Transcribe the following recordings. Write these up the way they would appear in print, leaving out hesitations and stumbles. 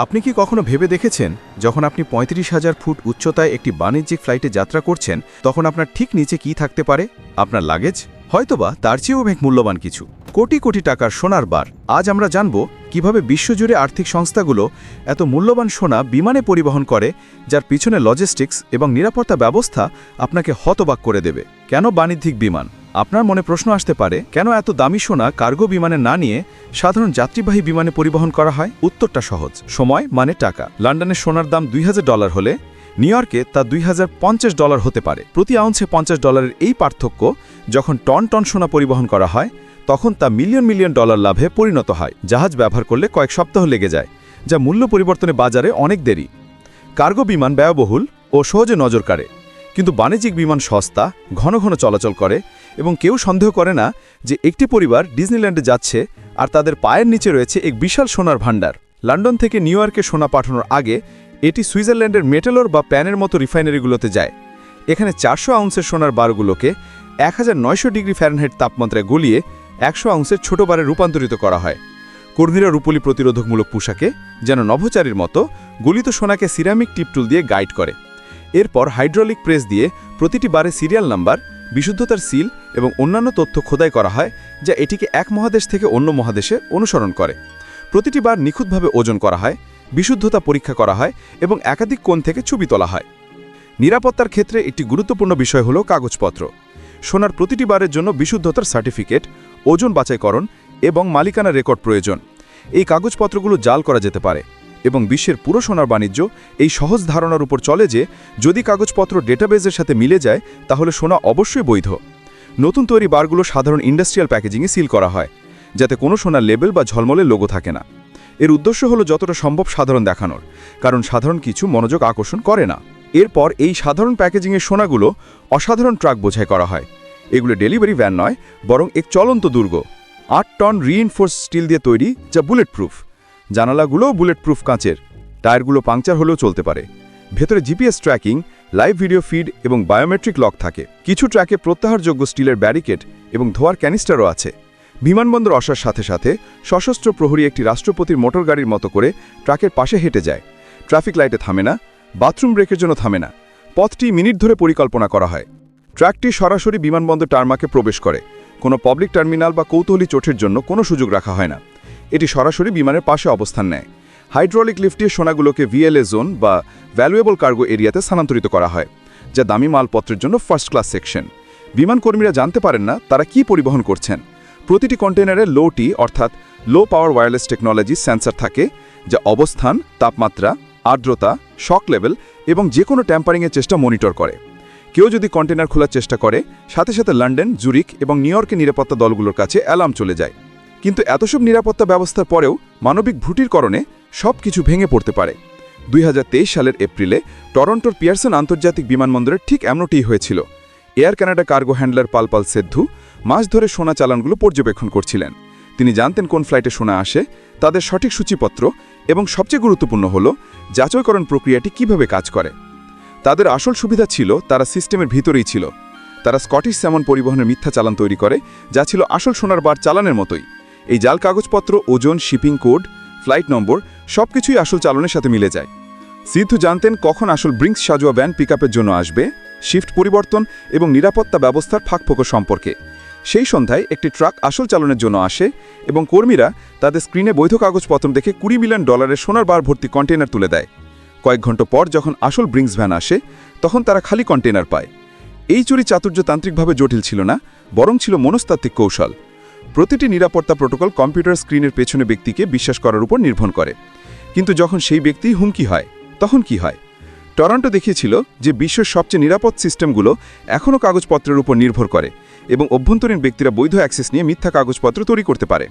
আপনি কি কখনো ভেবে দেখেছেন যখন আপনি ৩৫,০০০ ফুট উচ্চতায় একটি বাণিজ্যিক ফ্লাইটে যাত্রা করছেন তখন আপনার ঠিক নিচে কি থাকতে পারে? আপনার লাগেজ, হয়তোবা তার চেয়েও অনেক মূল্যবান কিছু, কোটি কোটি টাকার সোনার বার। আজ আমরা জানব কিভাবে বিশ্বজুড়ে আর্থিক সংস্থাগুলো এত মূল্যবান সোনা বিমানে পরিবহন করে, যার পিছনে লজিস্টিক্স এবং নিরাপত্তা ব্যবস্থা আপনাকে হতবাক করে দেবে। কেন বাণিজ্যিক বিমান? আপনার মনে প্রশ্ন আসতে পারে, কেন এত দামি সোনা কার্গো বিমানে না নিয়ে সাধারণ যাত্রীবাহী বিমানে পরিবহন করা হয়? উত্তরটা সহজ, সময় মানে টাকা। লন্ডনের সোনার দাম $২,০০০ হলে নিউ ইয়র্কে তা $২,০৫০ হতে পারে। প্রতি আউন্সে $50 এই পার্থক্য যখন টন টন সোনা পরিবহন করা হয় তখন তা মিলিয়ন মিলিয়ন ডলার লাভে পরিণত হয়। জাহাজ ব্যবহার করলে কয়েক সপ্তাহ লেগে যায়, যা মূল্য পরিবর্তনে বাজারে অনেক দেরি। কার্গো বিমান ব্যয়বহুল ও সহজে নজর কাড়ে, কিন্তু বাণিজ্যিক বিমান সস্তা, ঘন ঘন চলাচল করে এবং কেউ সন্দেহ করে না যে একটি পরিবার ডিজনিল্যান্ডে যাচ্ছে আর তাদের পায়ের নিচে রয়েছে এক বিশাল সোনার ভাণ্ডার। লন্ডন থেকে নিউ ইয়র্কে সোনা পাঠানোর আগে এটি সুইজারল্যান্ডের মেটেলর বা প্যানের মতো রিফাইনারিগুলোতে যায়। এখানে 400 আউন্সের সোনার বারগুলোকে 1900 ডিগ্রি ফ্যারেনহাইট তাপমাত্রায় গলিয়ে 100 আউন্সের ছোট বারে রূপান্তরিত করা হয়। কর্মীরা রূপলি প্রতিরোধকমূলক পোশাকে যেন নভোচারীর মতো গলিত সোনাকে সিরামিক টিপটুল দিয়ে গাইড করে। এরপর হাইড্রোলিক প্রেস দিয়ে প্রতিটি বারে সিরিয়াল নাম্বার, বিশুদ্ধতার সিল এবং অন্যান্য তথ্য খোদাই করা হয়, যা এটিকে এক মহাদেশ থেকে অন্য মহাদেশে অনুসরণ করে। প্রতিটি বার নিখুঁতভাবে ওজন করা হয়, বিশুদ্ধতা পরীক্ষা করা হয় এবং একাধিক কোণ থেকে ছবি তোলা হয়। নিরাপত্তার ক্ষেত্রে একটি গুরুত্বপূর্ণ বিষয় হল কাগজপত্র। সোনার প্রতিটি বারের জন্য বিশুদ্ধতার সার্টিফিকেট, ওজন বাছাইকরণ এবং মালিকানা রেকর্ড প্রয়োজন। এই কাগজপত্রগুলো জাল করা যেতে পারে এবং বিশ্বের পুরো সোনার বাণিজ্য এই সহজ ধারণার উপর চলে যে যদি কাগজপত্র ডেটাবেজের সাথে মিলে যায় তাহলে সোনা অবশ্যই বৈধ। নতুন তৈরি বারগুলো সাধারণ ইন্ডাস্ট্রিয়াল প্যাকেজিংয়ে সিল করা হয়, যাতে কোনো সোনার লেবেল বা ঝলমলের লোগো থাকে না। এর উদ্দেশ্য হলো যতটা সম্ভব সাধারণ দেখানোর, কারণ সাধারণ কিছু মনোযোগ আকর্ষণ করে না। এরপর এই সাধারণ প্যাকেজিংয়ের সোনাগুলো অসাধারণ ট্রাক বোঝাই করা হয়। এগুলো ডেলিভারি ভ্যান নয়, বরং এক চলন্ত দুর্গ, 8 টন রিইনফোর্স স্টিল দিয়ে তৈরি, যা বুলেট প্রুফ। জানালাগুলোও বুলেট প্রুফ কাঁচের, টায়ারগুলো পাংচার হলেও চলতে পারে। ভেতরে GPS tracking, live video feed এবং বায়োমেট্রিক লক থাকে। কিছু ট্র্যাকে প্রত্যাহারযোগ্য স্টিলের ব্যারিকেড এবং ধোয়ার ক্যানিস্টারও আছে। বিমানবন্দর আসার সাথে সাথে সশস্ত্র প্রহরী একটি রাষ্ট্রপতির মোটর গাড়ির মতো করে ট্রাকের পাশে হেঁটে যায়। ট্রাফিক লাইটে থামে না, বাথরুম ব্রেকের জন্য থামে না। পথটি মিনিট ধরে পরিকল্পনা করা হয়। ট্র্যাকটি সরাসরি বিমানবন্দর টার্মাকে প্রবেশ করে। কোনো পাবলিক টার্মিনাল বা কৌতূহলী চোটের জন্য কোনো সুযোগ রাখা হয় না। এটি সরাসরি বিমানের পাশে অবস্থান নেয়। হাইড্রোলিক লিফটে সোনাগুলোকে ভিএলএ জোন বা ভ্যালুয়েবল কার্গো এরিয়াতে স্থানান্তরিত করা হয়, যা দামি মালপত্রের জন্য ফার্স্ট ক্লাস সেকশন। বিমান কর্মীরা জানতে পারেন না তারা কি পরিবহন করছেন। প্রতিটি কন্টেনারে লো-টি অর্থাৎ লো পাওয়ার ওয়্যারলেস টেকনোলজি সেন্সর থাকে, যা অবস্থান, তাপমাত্রা, আর্দ্রতা, শক লেভেল এবং যে কোনো ট্যাম্পারিংয়ের চেষ্টা মনিটর করে। কেউ যদি কন্টেনার খোলার চেষ্টা করে, সাথে সাথে লন্ডন, জুরিক এবং নিউ ইয়র্কের নিরাপত্তা দলগুলোর কাছে অ্যালার্ম চলে যায়। কিন্তু এতসব নিরাপত্তা ব্যবস্থার পরেও মানবিক ভুটির কারণে সব কিছু ভেঙে পড়তে পারে। 2023 সালের এপ্রিলে টরন্টোর পিয়ারসন আন্তর্জাতিক বিমানবন্দরের ঠিক এমনটি হয়েছিল। এয়ার কানাডা কার্গো হ্যান্ডলার পালপাল সেদ্ধু মাস ধরে সোনা চালানগুলো পর্যবেক্ষণ করছিলেন। তিনি জানতেন কোন ফ্লাইটে সোনা আসে, তাদের সঠিক সূচিপত্র এবং সবচেয়ে গুরুত্বপূর্ণ হল যাচাইকরণ প্রক্রিয়াটি কিভাবে কাজ করে। তাদের আসল সুবিধা ছিল তারা সিস্টেমের ভিতরেই ছিল। তারা স্কটিশ স্যামন পরিবহনের মিথ্যা চালান তৈরি করে, যা ছিল আসল সোনার বার চালানের মতোই। এই জাল কাগজপত্র, ওজন, শিপিং কোড, ফ্লাইট নম্বর সবকিছুই আসল চালানের সাথে মিলে যায়। সিদ্ধু জানতেন কখন আসল ব্রিংস সাজোয়া ভ্যান পিকআপের জন্য আসবে, শিফট পরিবর্তন এবং নিরাপত্তা ব্যবস্থার ফাঁকফোকর সম্পর্কে। সেই সন্ধ্যায় একটি ট্রাক আসল চালানের জন্য আসে এবং কর্মীরা তাদের স্ক্রিনে বৈধ কাগজপত্র দেখে $20 মিলিয়ন সোনার বার ভর্তি কন্টেনার তুলে দেয়। কয়েক ঘন্টা পর যখন আসল ব্রিংস ভ্যান আসে, তখন তারা খালি কন্টেনার পায়। এই চুরি চাতুর্যতান্ত্রিকভাবে জটিল ছিল না, বরং ছিল মনস্তাত্ত্বিক কৌশল। প্রতিটি নিরাপত্তা প্রোটোকল কম্পিউটার স্ক্রিনের পেছনে ব্যক্তিকে বিশ্বাস করার উপর নির্ভর করে। কিন্তু যখন সেই ব্যক্তি হুমকি হয়, তখন কি হয়? টরন্টো দেখিয়েছিল যে বিশ্বের সবচেয়ে নিরাপদ সিস্টেমগুলো এখনও কাগজপত্রের উপর নির্ভর করে এবং অভ্যন্তরীণ ব্যক্তিরা বৈধ অ্যাক্সেস নিয়ে মিথ্যা কাগজপত্র তৈরি করতে পারে।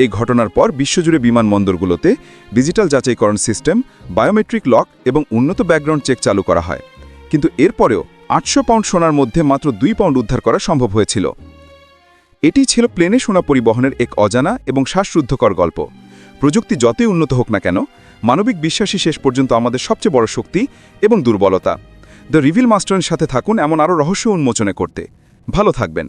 এই ঘটনার পর বিশ্বজুড়ে বিমানবন্দরগুলোতে ডিজিটাল যাচাইকরণ সিস্টেম, বায়োমেট্রিক লক এবং উন্নত ব্যাকগ্রাউন্ড চেক চালু করা হয়। কিন্তু এরপরেও 800 পাউন্ড সোনার মধ্যে মাত্র 2 পাউন্ড উদ্ধার করা সম্ভব হয়েছিল। এটি ছিল প্লেনে সোনা পরিবহনের এক অজানা এবং শ্বাসরুদ্ধকর গল্প। প্রযুক্তি যতই উন্নত হোক না কেন, মানবিক বিশ্বাসই শেষ পর্যন্ত আমাদের সবচেয়ে বড় শক্তি এবং দুর্বলতা। দ্য রিভিল মাস্টারের সাথে থাকুন এমন আরও রহস্য উন্মোচনে করতে। ভালো থাকবেন।